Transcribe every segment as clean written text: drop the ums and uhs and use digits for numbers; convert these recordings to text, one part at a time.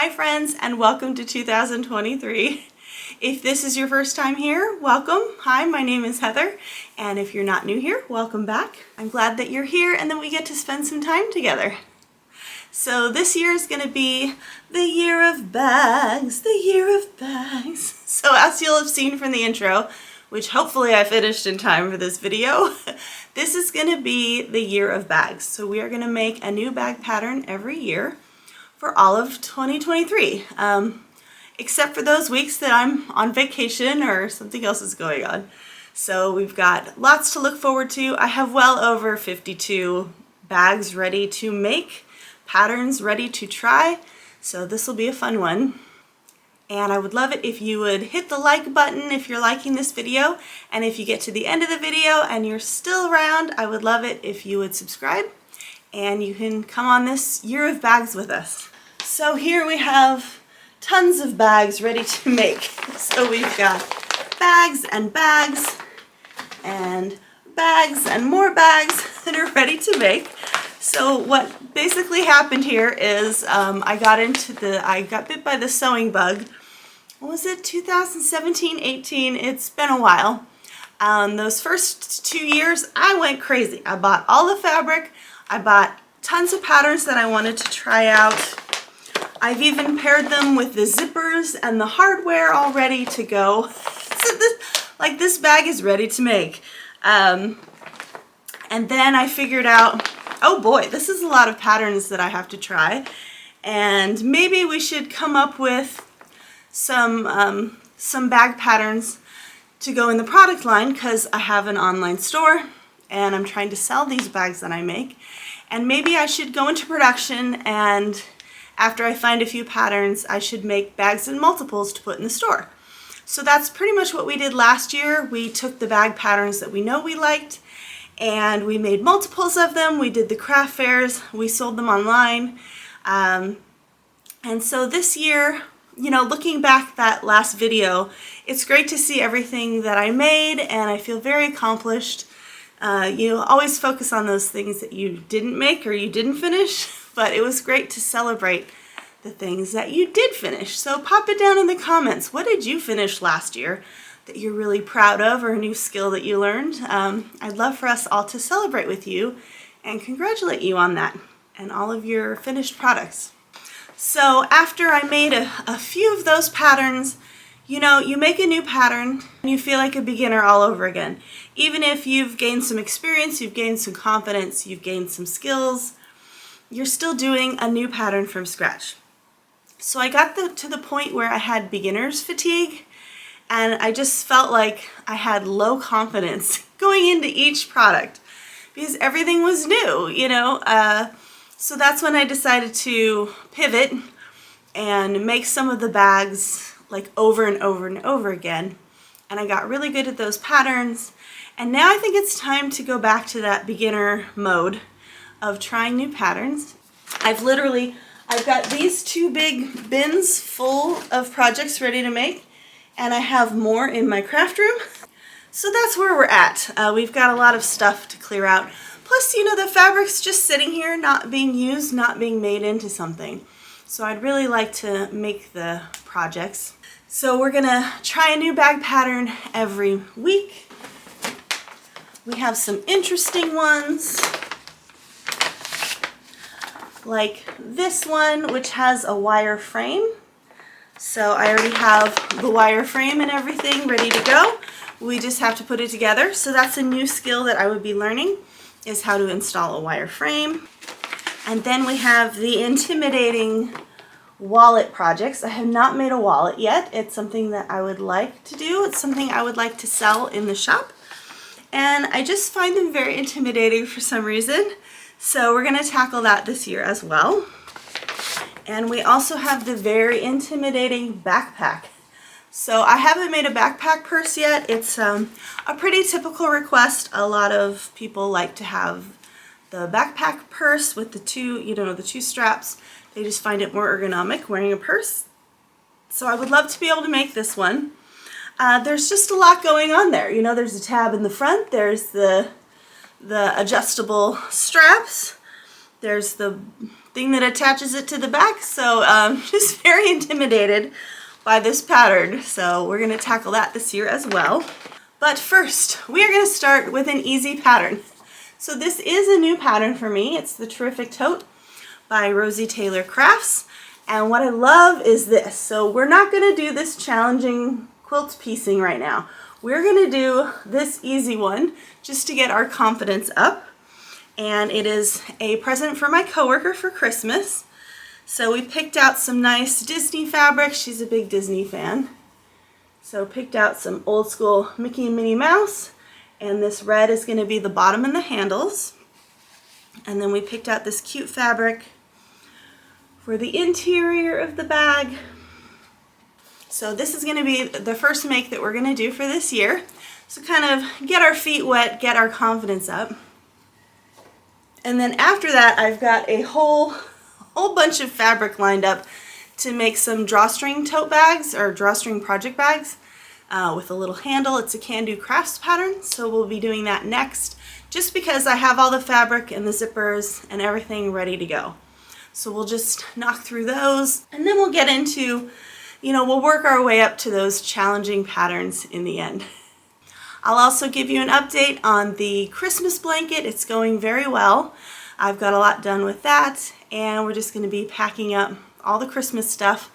Hi friends, and welcome to 2023. If this is your first time here, welcome. Hi, my name is Heather, and if you're not new here, welcome back. I'm glad that you're here and that we get to spend some time together. So this year is going to be the year of bags, the year of bags. So as you'll have seen from the intro, which hopefully I finished in time for this video, this is going to be the year of bags. So we are going to make a new bag pattern every year for all of 2023, except for those weeks that I'm on vacation or something else is going on. So we've got lots to look forward to. I have well over 52 bags ready to make, patterns ready to try, so this will be a fun one. And I would love it if you would hit the like button if you're liking this video, and if you get to the end of the video and you're still around, I would love it if you would subscribe and you can come on this year of bags with us. So here we have tons of bags ready to make. So we've got bags and bags and bags and more bags that are ready to make. So what basically happened here is I got bit by the sewing bug. What was it, 2017, 18? It's been a while. Those first 2 years, I went crazy. I bought all the fabric. I bought tons of patterns that I wanted to try out. I've even paired them with the zippers and the hardware all ready to go. So this bag is ready to make. And then I figured out, oh boy, this is a lot of patterns that I have to try. And maybe we should come up with some bag patterns to go in the product line, because I have an online store and I'm trying to sell these bags that I make. And maybe I should go into production, and after I find a few patterns, I should make bags in multiples to put in the store. So that's pretty much what we did last year. We took the bag patterns that we know we liked and we made multiples of them. We did the craft fairs, we sold them online. And so this year, you know, looking back that last video, it's great to see everything that I made and I feel very accomplished. You always focus on those things that you didn't make or you didn't finish, but it was great to celebrate the things that you did finish. So pop it down in the comments. What did you finish last year that you're really proud of, or a new skill that you learned? I'd love for us all to celebrate with you and congratulate you on that and all of your finished products. So after I made a few of those patterns, you know, you make a new pattern and you feel like a beginner all over again. Even if you've gained some experience, you've gained some confidence, you've gained some skills, you're still doing a new pattern from scratch. So I got to the point where I had beginner's fatigue, and I just felt like I had low confidence going into each product because everything was new, you know. So that's when I decided to pivot and make some of the bags like over and over and over again. And I got really good at those patterns. And now I think it's time to go back to that beginner mode of trying new patterns. I've got these 2 big bins full of projects ready to make, and I have more in my craft room. So that's where we're at. We've got a lot of stuff to clear out. Plus, you know, the fabric's just sitting here, not being used, not being made into something. So I'd really like to make the projects. So we're gonna try a new bag pattern every week. We have some interesting ones, like this one, which has a wire frame. So I already have the wire frame and everything ready to go. We just have to put it together. So that's a new skill that I would be learning, is how to install a wire frame. And then we have the intimidating wallet projects. I have not made a wallet yet. It's something that I would like to do. It's something I would like to sell in the shop. And I just find them very intimidating for some reason. So we're going to tackle that this year as well. And we also have the very intimidating backpack. So I haven't made a backpack purse yet. It's a pretty typical request. A lot of people like to have the backpack purse with the two straps. They just find it more ergonomic wearing a purse. So I would love to be able to make this one. There's just a lot going on there. You know, there's a tab in the front, there's the adjustable straps, there's the thing that attaches it to the back. So just very intimidated by this pattern. So we're gonna tackle that this year as well. But first, we are gonna start with an easy pattern. So this is a new pattern for me. It's the Terrific Tote by Rosie Taylor Crafts. And what I love is this. So we're not gonna do this challenging quilt piecing right now. We're gonna do this easy one just to get our confidence up. And it is a present for my coworker for Christmas. So we picked out some nice Disney fabric. She's a big Disney fan. So picked out some old school Mickey and Minnie Mouse. And this red is going to be the bottom and the handles. And then we picked out this cute fabric for the interior of the bag. So this is going to be the first make that we're going to do for this year. So kind of get our feet wet, get our confidence up. And then after that, I've got a whole bunch of fabric lined up to make some drawstring tote bags or drawstring project bags with a little handle. It's a Can Do Crafts pattern, so we'll be doing that next just because I have all the fabric and the zippers and everything ready to go. So we'll just knock through those and then we'll get into, we'll work our way up to those challenging patterns in the end. I'll also give you an update on the Christmas blanket. It's going very well. I've got a lot done with that, and we're just going to be packing up all the Christmas stuff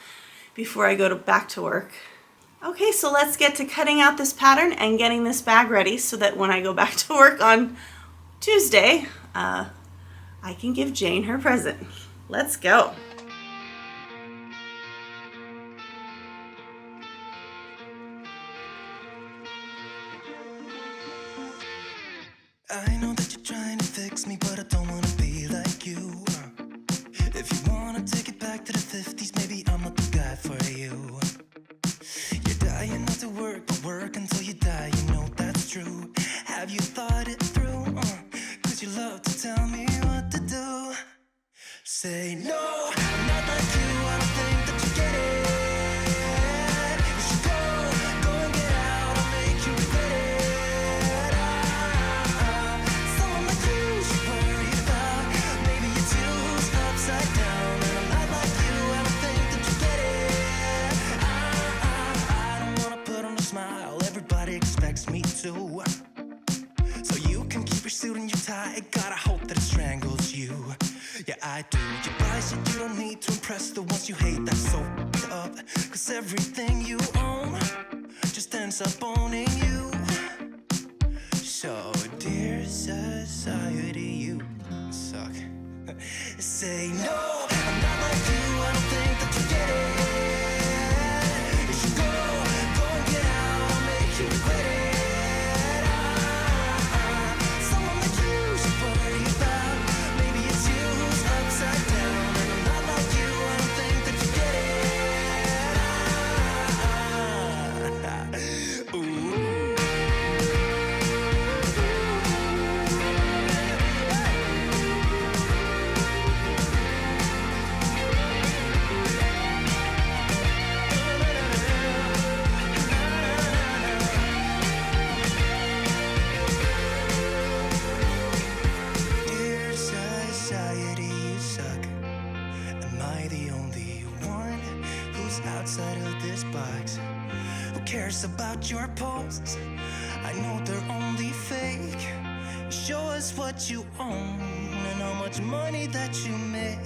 before I go back to work. Okay, so let's get to cutting out this pattern and getting this bag ready so that when I go back to work on Tuesday, I can give Jane her present. Let's go. I know that you're trying to fix me, but I don't wanna be like you. If you wanna take it back to the 50s, maybe I'm not the guy for you. You're dying not to work, but work until you die, you know that's true. Have you thought it through? 'Cause you love to tell me what to do. Say no, I'm not like you, I don't think that you get it. You should go and get out, I'll make you regret it. Someone like you should worry about. Maybe your two's upside down, and I'm not like you, I don't think that you get it. I don't wanna put on a smile, everybody expects me to. So you can keep your suit and your tie, gotta hope that it strangles you. Yeah, I do. You buy shit you don't need to impress the ones you hate, that's so up. 'Cause everything you own just ends up owning you. So, dear society, you suck. Say no, I'm not like you, I don't think that you get it. You should go and get out, I'll make you regret it. Someone like you should worry about. Maybe it's you who's upside down, and I'm not like you, I don't think that you get it. Ooh. Dear society, you suck. Am I the only one who's outside of this box? Who cares about your posts? I know they're only fake. Show us what you own and how much money that you make.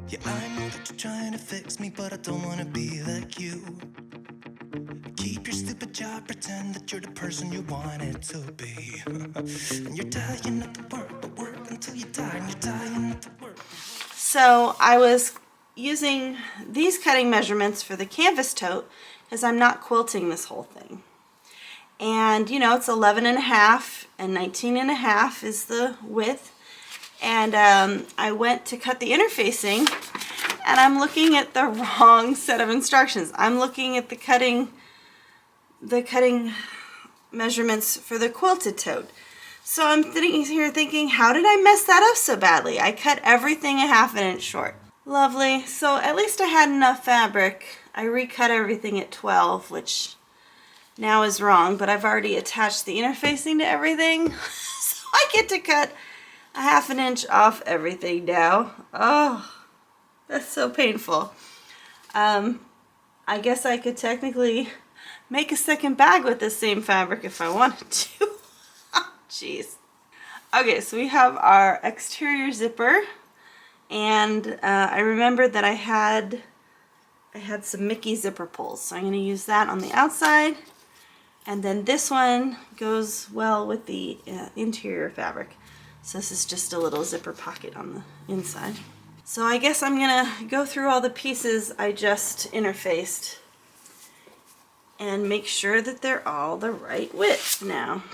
Yeah, I know that you're trying to fix me, but I don't wanna be like you. Keep your stupid job, pretend that you're the person you wanted to be. And you're dying not to work, but work until you die, and you're dying not to work. So I was using these cutting measurements for the canvas tote because I'm not quilting this whole thing. And it's 11.5 and 19.5 is the width. And I went to cut the interfacing and I'm looking at the wrong set of instructions. I'm looking at the cutting measurements for the quilted tote. So I'm sitting here thinking, how did I mess that up so badly? I cut everything 1/2 inch short. Lovely. So at least I had enough fabric. I recut everything at 12, which now is wrong, but I've already attached the interfacing to everything. So I get to cut a half an inch off everything now. Oh, that's so painful. I guess I could technically make a second bag with this same fabric if I wanted to. Jeez. Okay, so we have our exterior zipper, and I remembered that I had some Mickey zipper pulls, so I'm going to use that on the outside, and then this one goes well with the interior fabric. So this is just a little zipper pocket on the inside. So I guess I'm going to go through all the pieces I just interfaced and make sure that they're all the right width now.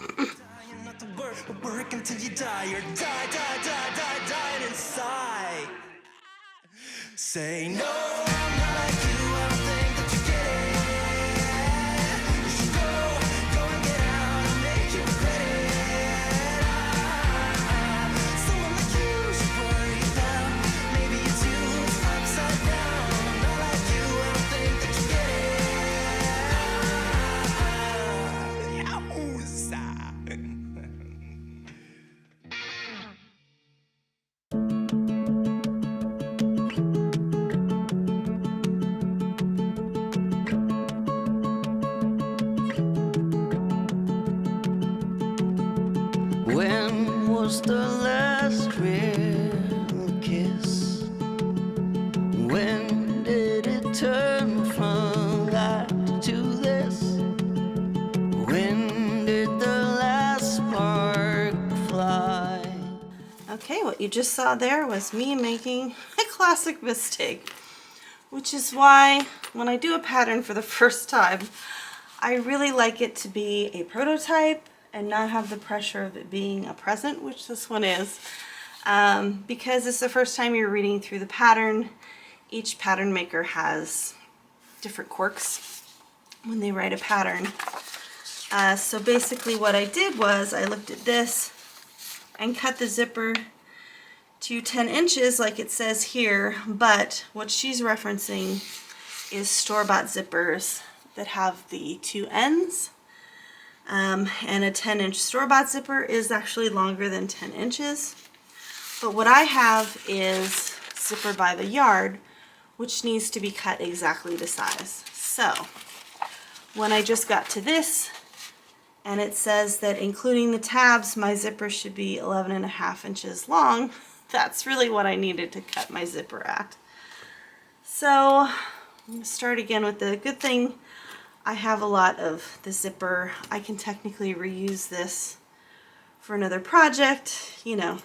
Not to work, but work until you die, or die inside. Say no, I'm not like you. I don't think that you get it. You should go and get out and make you regret it. Someone like you should worry about. Maybe it's you who's upside down. I'm not like you. I don't think that you get it. Yowza. When was the last real kiss? When did it turn from that to this? When did the last spark fly? Okay, what you just saw there was me making a classic mistake, which is why when I do a pattern for the first time, I really like it to be a prototype and not have the pressure of it being a present, which this one is, because it's the first time you're reading through the pattern. Each pattern maker has different quirks when they write a pattern. So basically what I did was I looked at this and cut the zipper to 10 inches like it says here, but what she's referencing is store-bought zippers that have the two ends. And a 10-inch store-bought zipper is actually longer than 10 inches. But what I have is zipper by the yard, which needs to be cut exactly the size. So when I just got to this, and it says that including the tabs, my zipper should be 11.5 inches long, that's really what I needed to cut my zipper at. So I'm going to start again with the good thing. I have a lot of the zipper. I can technically reuse this for another project. You know,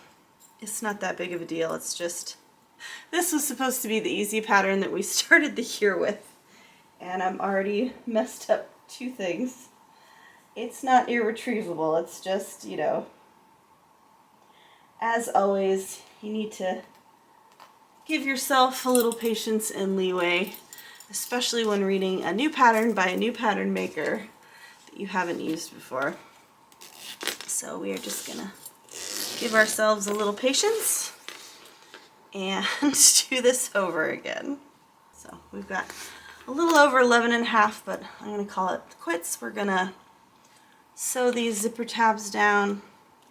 it's not that big of a deal. It's just, this was supposed to be the easy pattern that we started the year with, and I'm already messed up two things. It's not irretrievable. It's just, you know, as always, you need to give yourself a little patience and leeway, especially when reading a new pattern by a new pattern maker that you haven't used before. So we are just gonna give ourselves a little patience and do this over again. So we've got a little over 11.5, but I'm gonna call it quits. We're gonna sew these zipper tabs down,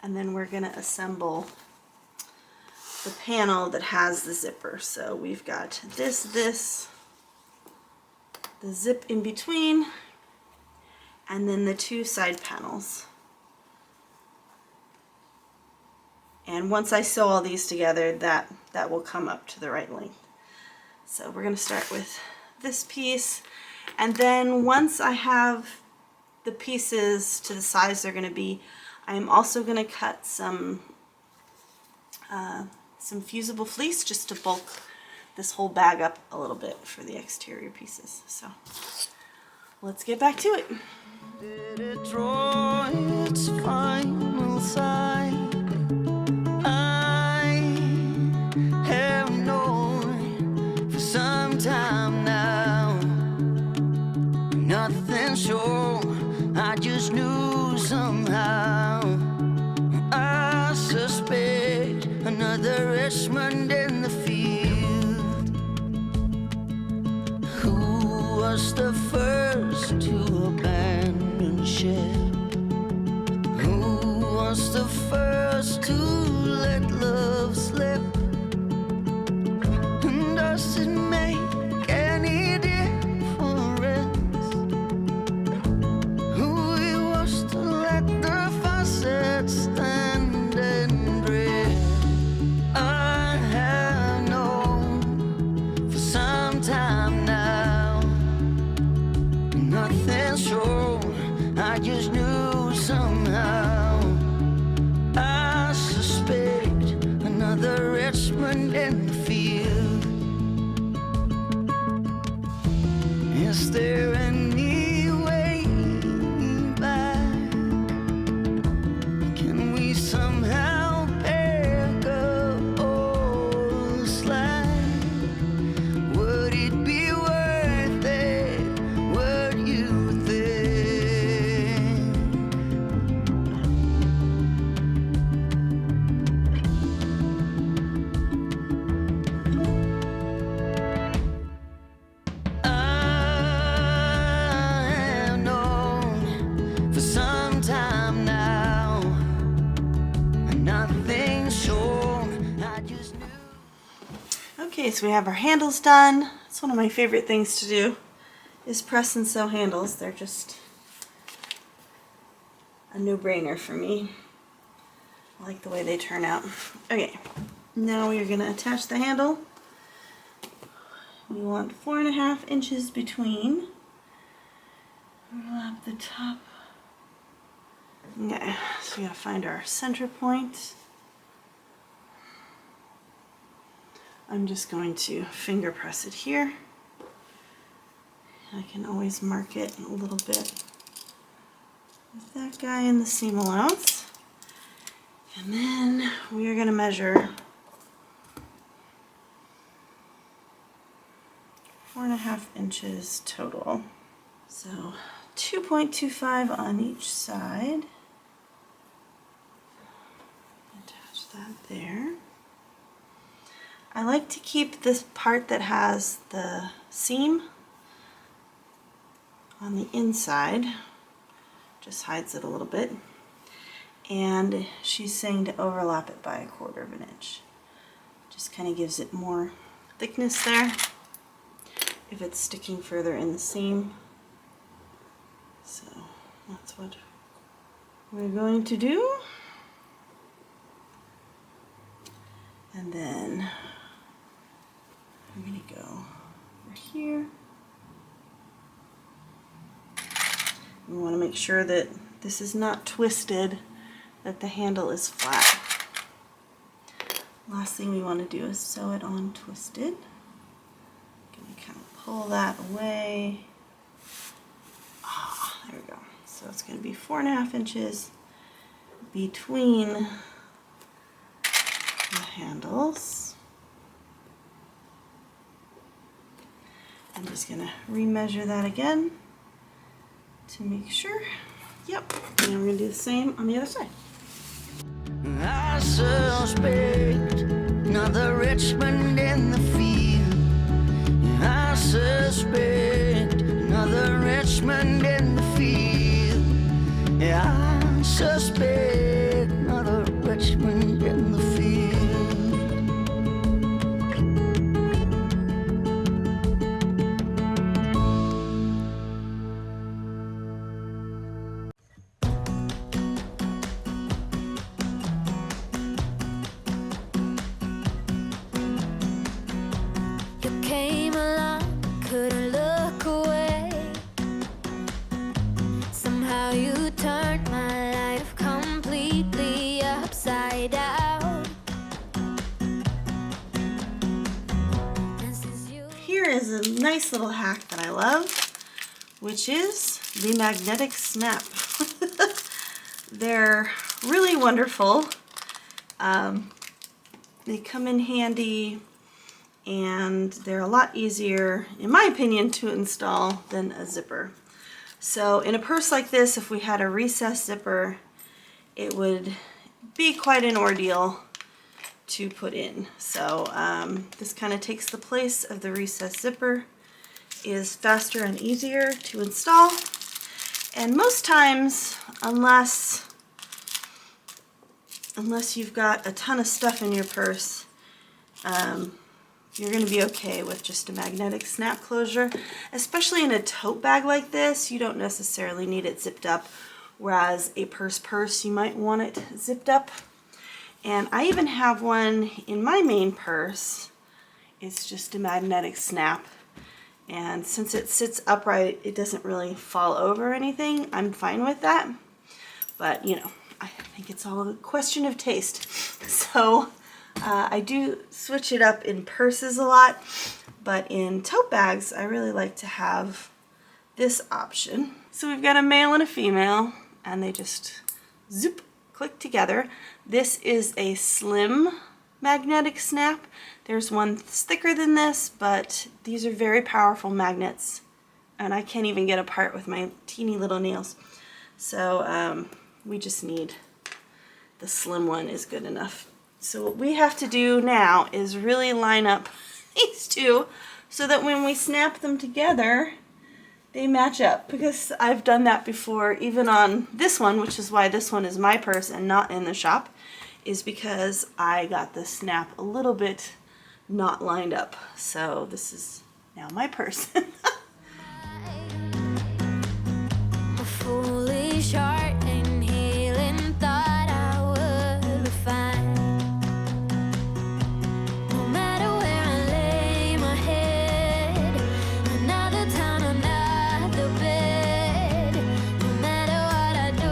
and then we're gonna assemble the panel that has the zipper. So we've got this, the zip in between, and then the two side panels. And once I sew all these together, that will come up to the right length. So we're going to start with this piece, and then once I have the pieces to the size they're going to be, I am also going to cut some fusible fleece just to bulk this whole bag up a little bit for the exterior pieces. So let's get back to it. Did it draw its final sign? I have known for some time now. Nothing sure, I just knew somehow. I suspect another Richmond in the field. Who was the first to abandon ship? Who was was the first to let love slip. And does it make any difference who it was to let the faucet stand and drift? I have known for some time now, nothing's wrong, I just knew somehow. I suspect another Richmond in the field. Is there any way back? Can we somehow pick up all the slack? Would it be worth it? Would you think? I have known for some time now, and nothing's sure. I just knew. Okay, so we have our handles done. It's one of my favorite things to do, is press and sew handles. They're just a no-brainer for me. I like the way they turn out. Okay, now we are going to attach the handle. We want 4.5 inches between. Overlap the top. Okay, so we gotta find our center point. I'm just going to finger press it here. I can always mark it a little bit with that guy in the seam allowance. And then we are going to measure 4.5 inches total. So 2.25 on each side. Attach that there. I like to keep this part that has the seam on the inside. Just hides it a little bit. And she's saying to overlap it by 1/4 inch. Just kind of gives it more thickness there if it's sticking further in the seam. So that's what we're going to do. And then I'm going to go over here. We want to make sure that this is not twisted, that the handle is flat. Last thing we want to do is sew it on twisted. Going to kind of pull that away. There we go. So it's going to be 4.5 inches between the handles. I'm just going to remeasure that again to make sure. Yep. And then we're going to do the same on the other side. I suspect another Richmond in the field. I suspect another Richmond in the field. Yeah, I suspect another Richmond in the field. You came along, couldn't look away. Somehow you turned my life completely upside down. And since you Here is a nice little hack that I love, which is the magnetic snap. They're really wonderful. They come in handy, and they're a lot easier, in my opinion, to install than a zipper. So in a purse like this, if we had a recessed zipper, it would be quite an ordeal to put in. So this kind of takes the place of the recessed zipper, is faster and easier to install. And most times, unless unless you've got a ton of stuff in your purse, you're going to be okay with just a magnetic snap closure. Especially in a tote bag like this, you don't necessarily need it zipped up, whereas a purse you might want it zipped up. And I even have one in my main purse. It's just a magnetic snap. And since it sits upright, it doesn't really fall over or anything. I'm fine with that. But, you know, I think it's all a question of taste. So I do switch it up in purses a lot, but in tote bags, I really like to have this option. So we've got a male and a female, and they just zoop, click together. This is a slim magnetic snap. There's one thicker than this, but these are very powerful magnets, and I can't even get apart with my teeny little nails. So we just need the slim one is good enough. So what we have to do now is really line up these two so that when we snap them together, they match up, because I've done that before, even on this one, which is why this one is my purse and not in the shop, is because I got the snap a little bit not lined up. So this is now my purse. A foolish heart and healing thought I would be fine. No matter where I lay my head, another town, another bed. No matter what I do,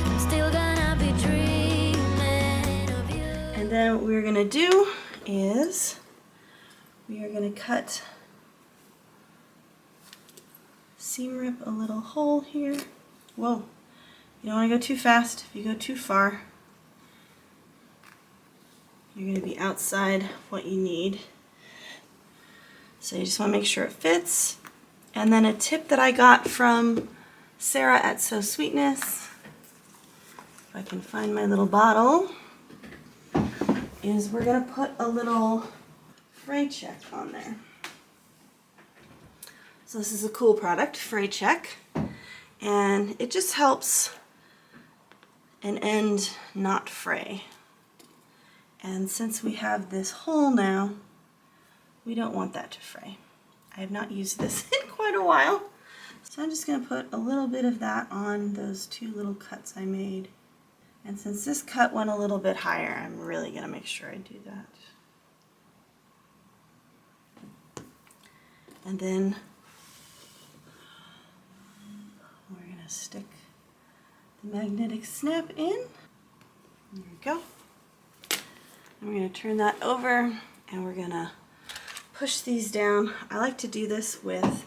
I'm still gonna be dreaming of you. And then what we're gonna do is we are gonna cut, seam rip a little hole here. Whoa, you don't wanna go too fast. If you go too far, you're gonna be outside what you need. So you just wanna make sure it fits. And then a tip that I got from Sarah at So Sweetness, if I can find my little bottle, is we're gonna put a little fray check on there. So this is a cool product, fray check, and it just helps an end not fray. And since we have this hole now, we don't want that to fray. I have not used this in quite a while, so I'm just gonna put a little bit of that on those two little cuts I made. And since this cut went a little bit higher, I'm really gonna make sure I do that. And then we're gonna stick the magnetic snap in. There we go. And we're gonna turn that over, and we're gonna push these down. I like to do this with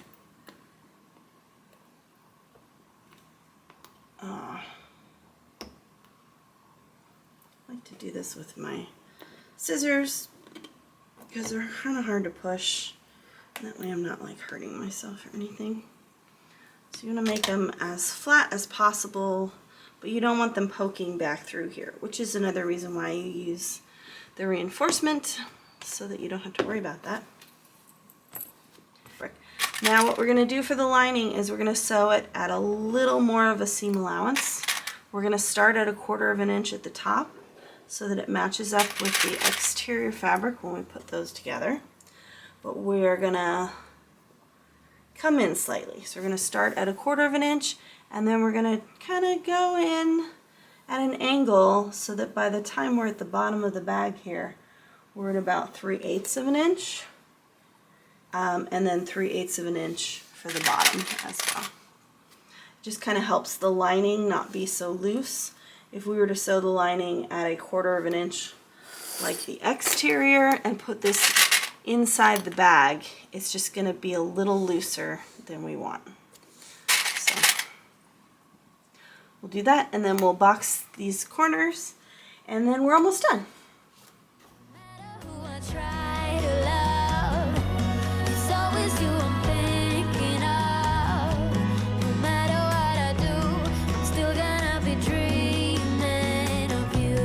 my scissors, because they're kind of hard to push. That way I'm not like hurting myself or anything. So you want to make them as flat as possible, but you don't want them poking back through here, which is another reason why you use the reinforcement, so that you don't have to worry about that. Now what we're going to do for the lining is we're going to sew it at a little more of a seam allowance. We're going to start at 1/4 inch at the top so that it matches up with the exterior fabric when we put those together. But we're going to come in slightly. So we're going to start at 1/4 inch, and then we're going to kind of go in at an angle so that by the time we're at the bottom of the bag here, we're at about 3/8 inch, and then 3/8 inch for the bottom as well. Just kind of helps the lining not be so loose. If we were to sew the lining at 1/4 inch like the exterior and put this inside the bag, it's just going to be a little looser than we want. So we'll do that, and then we'll box these corners, and then we're almost done. Who I try to love, it's always you I'm thinking of. No matter what I do, I'm still gonna be dreaming of you.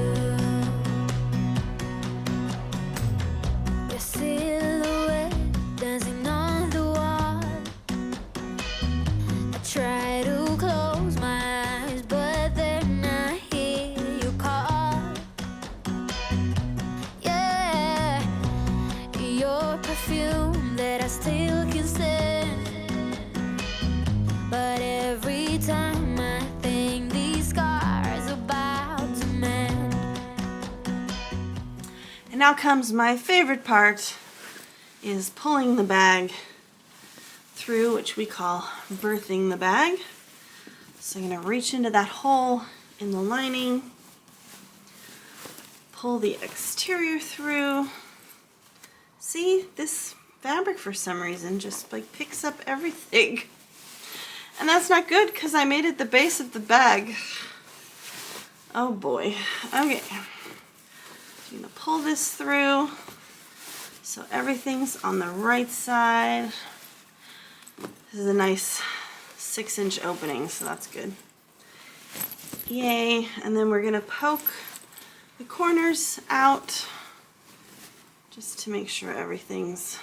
Your silhouette dancing on the wall. I try to close my eyes, but they're not here. You call. now comes my favorite part, is pulling the bag through, which we call birthing the bag. So I'm going to reach into that hole in the lining, pull the exterior through. See, this fabric for some reason just like picks up everything. And that's not good because I made it the base of the bag. Oh boy. Okay. So I'm going to pull this through so everything's on the right side. This is a nice 6-inch opening, so that's good. Yay. And then we're going to poke the corners out just to make sure everything's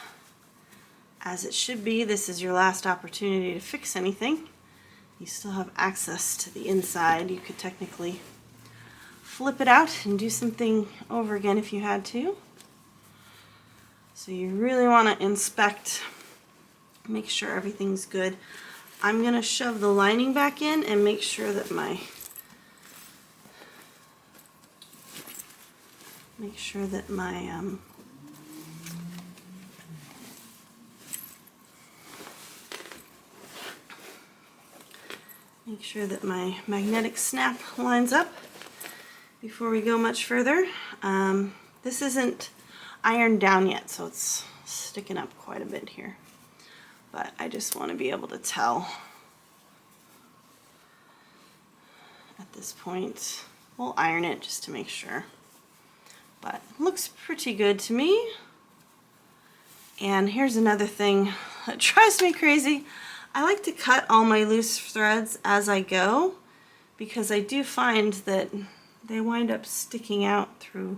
as it should be. This is your last opportunity to fix anything. You still have access to the inside. You could technically flip it out and do something over again if you had to. So you really want to inspect, make sure everything's good. I'm going to shove the lining back in and make sure that my Make sure that my magnetic snap lines up before we go much further. This isn't ironed down yet, so it's sticking up quite a bit here. But I just want to be able to tell at this point. We'll iron it just to make sure. But it looks pretty good to me. And here's another thing that drives me crazy. I like to cut all my loose threads as I go because I do find that they wind up sticking out through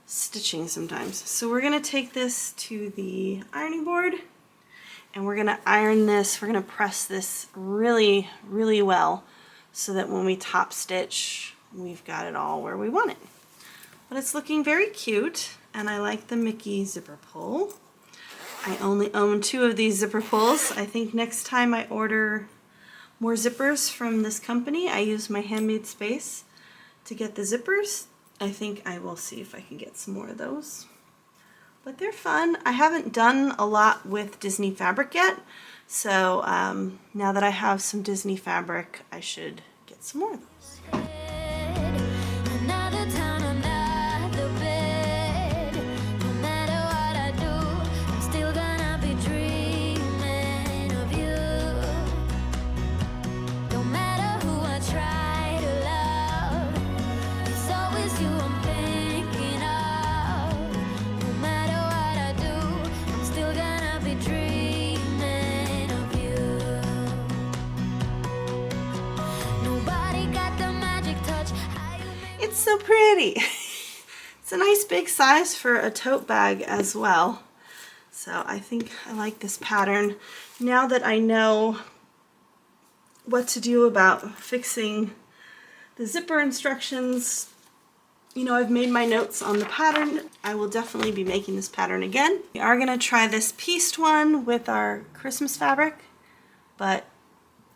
stitching sometimes. So we're going to take this to the ironing board and we're going to iron this. We're going to press this really, really well so that when we top stitch, we've got it all where we want it. But it's looking very cute, and I like the Mickey zipper pull. I only own 2 of these zipper pulls. I think next time I order more zippers from this company, I use my handmade space to get the zippers. I think I will see if I can get some more of those. But they're fun. I haven't done a lot with Disney fabric yet, so now that I have some Disney fabric, I should get some more of those. Another town, another bed. No matter what I do, I'm still gonna be dreaming of you. No matter who I try to love, it's always you I'm thinking of. No matter what I do, I'm still gonna be dreaming of you. Nobody got the magic touch. It's so pretty. It's a nice big size for a tote bag as well. So I think I like this pattern. Now that I know what to do about fixing the zipper instructions, you know, I've made my notes on the pattern. I will definitely be making this pattern again. We are gonna try this pieced one with our Christmas fabric, but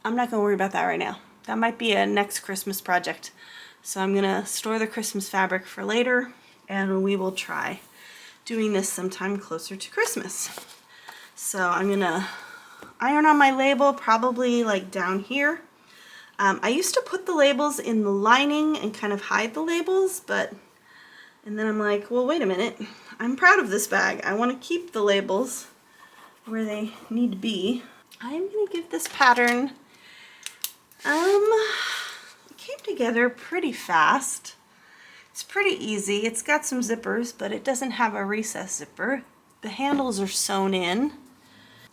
I'm not gonna worry about that right now. That might be a next Christmas project. So I'm gonna store the Christmas fabric for later, and we will try doing this sometime closer to Christmas. So I'm gonna iron on my label, probably like down here. I used to put the labels in the lining and kind of hide the labels, and then I'm like, well, wait a minute. I'm proud of this bag. I want to keep the labels where they need to be. I'm gonna give this pattern, it came together pretty fast. It's pretty easy. It's got some zippers, but it doesn't have a recess zipper. The handles are sewn in.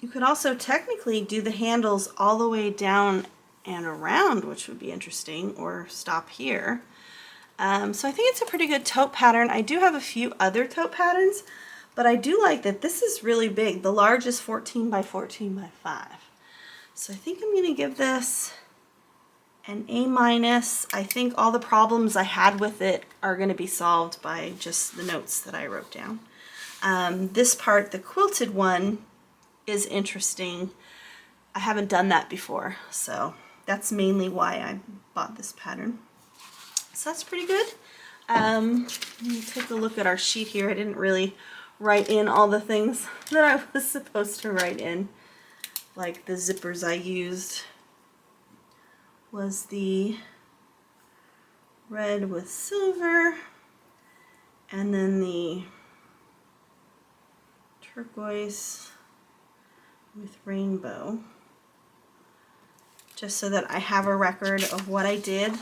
You could also technically do the handles all the way down and around, which would be interesting, or stop here. So I think it's a pretty good tote pattern. I do have a few other tote patterns, but I do like that this is really big. The large is 14 by 14 by 5. So I think I'm going to give this an A-. I think all the problems I had with it are going to be solved by just the notes that I wrote down. This part, the quilted one, is interesting. I haven't done that before, so that's mainly why I bought this pattern. So that's pretty good. Let me take a look at our sheet here. I didn't really write in all the things that I was supposed to write in. Like the zippers I used was the red with silver, and then the turquoise with rainbow, just so that I have a record of what I did.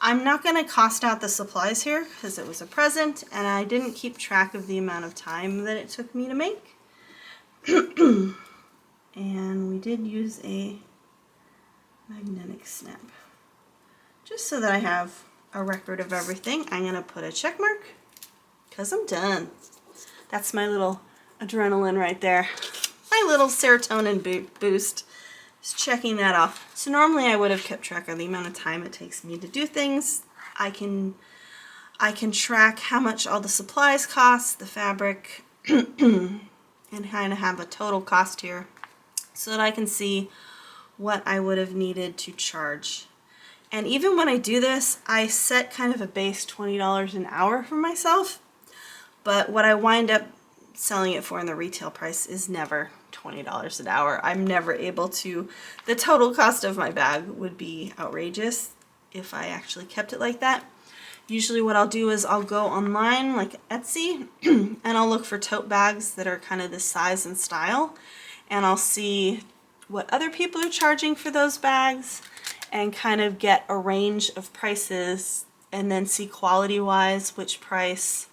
I'm not going to cost out the supplies here because it was a present and I didn't keep track of the amount of time that it took me to make. And we did use a magnetic snap. Just so that I have a record of everything, I'm going to put a check mark because I'm done. That's my little adrenaline right there. My little serotonin boost. Just checking that off. So normally I would have kept track of the amount of time it takes me to do things. I can track how much all the supplies cost, the fabric, and kind of have a total cost here so that I can see what I would have needed to charge. And even when I do this, I set kind of a base $20 an hour for myself, but what I wind up selling it for in the retail price is never $20 an hour. I'm never able to, the total cost of my bag would be outrageous if I actually kept it like that. Usually what I'll do is I'll go online like Etsy and I'll look for tote bags that are kind of this size and style, and I'll see what other people are charging for those bags and kind of get a range of prices and then see quality wise which price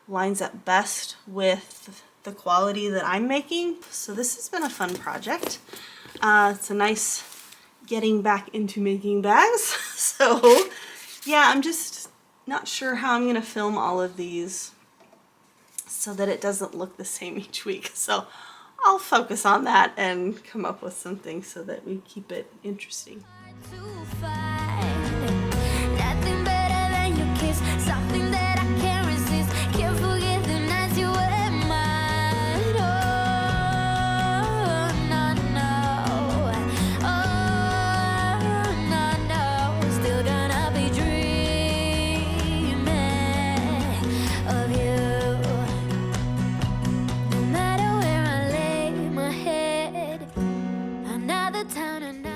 lines up best with the quality that I'm making. So this has been a fun project. It's a nice getting back into making bags. So yeah, I'm just not sure how I'm gonna film all of these so that it doesn't look the same each week. So I'll focus on that and come up with something so that we keep it interesting. To find nothing better than your kiss, something that I can't resist. Can't forget the nights you were mine. Oh, no, no. Oh, no, no. Still gonna be dreaming of you. No matter where I lay my head, another town and night.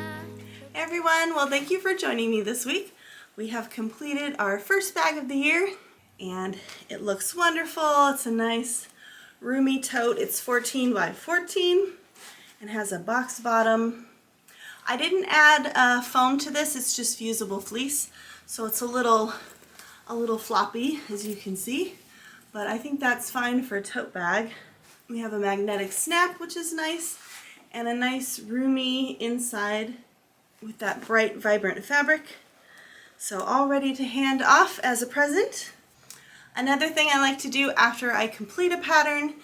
Hey everyone, well thank you for joining me this week. We have completed our first bag of the year and it looks wonderful. It's a nice roomy tote. It's 14 by 14 and has a box bottom. I didn't add foam to this, it's just fusible fleece, so it's a little floppy as you can see, but I think that's fine for a tote bag. We have a magnetic snap, which is nice, and a nice roomy inside with that bright, vibrant fabric. So all ready to hand off as a present. Another thing I like to do after I complete a pattern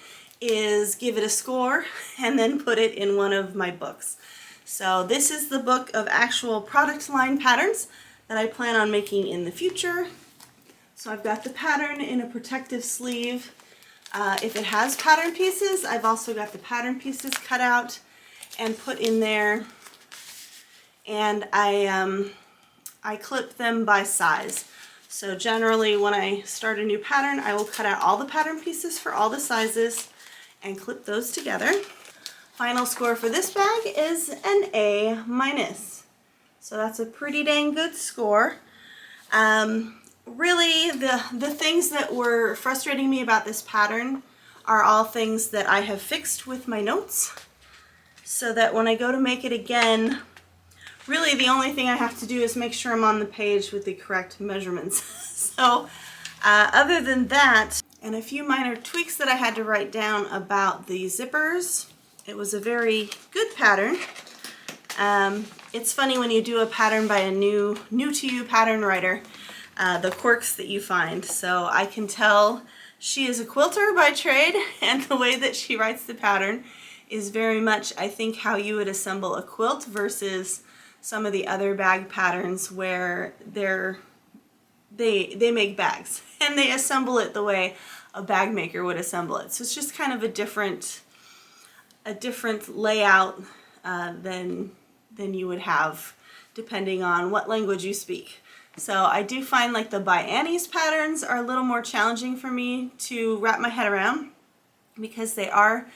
is give it a score and then put it in one of my books. So this is the book of actual product line patterns that I plan on making in the future. So I've got the pattern in a protective sleeve. If it has pattern pieces, I've also got the pattern pieces cut out and put in there, and I clip them by size. So generally when I start a new pattern, I will cut out all the pattern pieces for all the sizes and clip those together. Final score for this bag is an A-. So that's a pretty dang good score. Really, the things that were frustrating me about this pattern are all things that I have fixed with my notes, so that when I go to make it again, really the only thing I have to do is make sure I'm on the page with the correct measurements. So other than that, and a few minor tweaks that I had to write down about the zippers, it was a very good pattern. It's funny when you do a pattern by a new to you pattern writer, the quirks that you find. So I can tell she is a quilter by trade, and the way that she writes the pattern is very much, I think, how you would assemble a quilt versus some of the other bag patterns where they make bags and they assemble it the way a bag maker would assemble it. So it's just kind of a different layout than you would have depending on what language you speak. So I do find like the by Annie's patterns are a little more challenging for me to wrap my head around because they are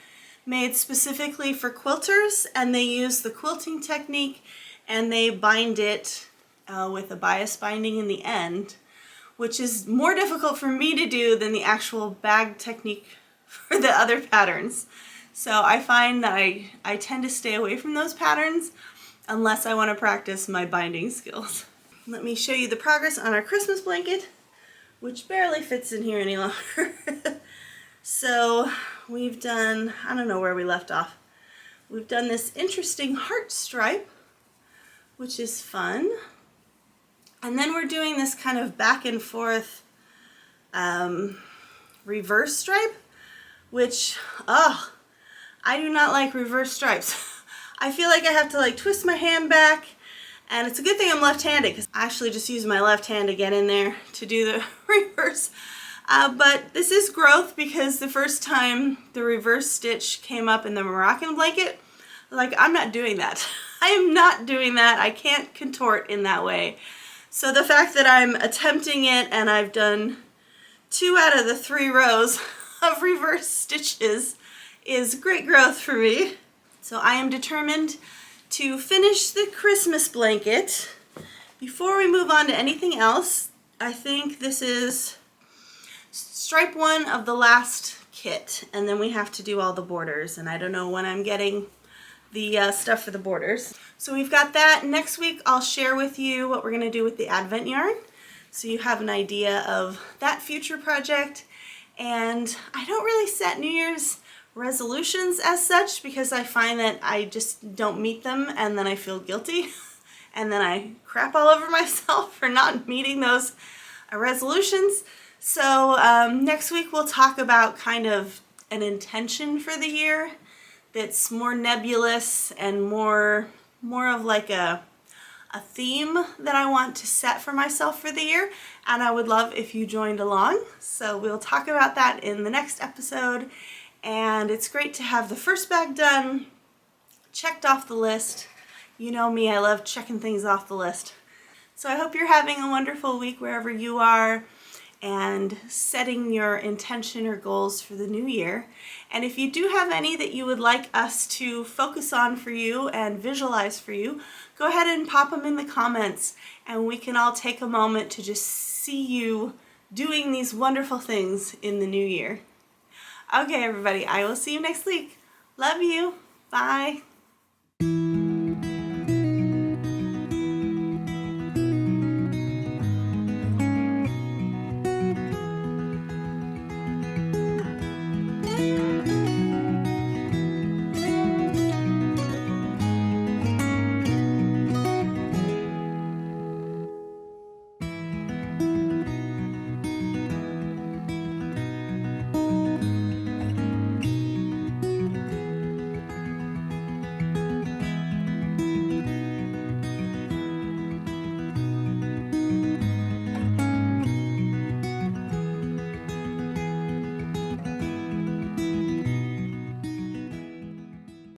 made specifically for quilters and they use the quilting technique and they bind it with a bias binding in the end, which is more difficult for me to do than the actual bag technique for the other patterns. So I find that I tend to stay away from those patterns unless I want to practice my binding skills. Let me show you the progress on our Christmas blanket, which barely fits in here any longer. So we've done, I don't know where we left off. We've done this interesting heart stripe, which is fun. And then we're doing this kind of back and forth reverse stripe, which, oh, I do not like reverse stripes. I feel like I have to like twist my hand back, and it's a good thing I'm left-handed because I actually just use my left hand to get in there to do the reverse. But this is growth because the first time the reverse stitch came up in the Moroccan blanket, like I'm not doing that. I am not doing that. I can't contort in that way. So the fact that I'm attempting it and I've done 2 out of the 3 rows of reverse stitches is great growth for me. So I am determined to finish the Christmas blanket. Before we move on to anything else, I think this is stripe 1 of the last kit, and then we have to do all the borders, and I don't know when I'm getting the stuff for the borders. So we've got that. Next week I'll share with you what we're going to do with the Advent yarn, so you have an idea of that future project. And I don't really set New Year's resolutions as such because I find that I just don't meet them and then I feel guilty and then I crap all over myself for not meeting those resolutions. So next week we'll talk about kind of an intention for the year that's more nebulous and more of like a theme that I want to set for myself for the year, and I would love if you joined along. So we'll talk about that in the next episode. And it's great to have the first bag done, checked off the list. You know me, I love checking things off the list. So I hope you're having a wonderful week wherever you are and setting your intention or goals for the new year. And if you do have any that you would like us to focus on for you and visualize for you, go ahead and pop them in the comments and we can all take a moment to just see you doing these wonderful things in the new year. Okay, everybody, I will see you next week. Love you. Bye.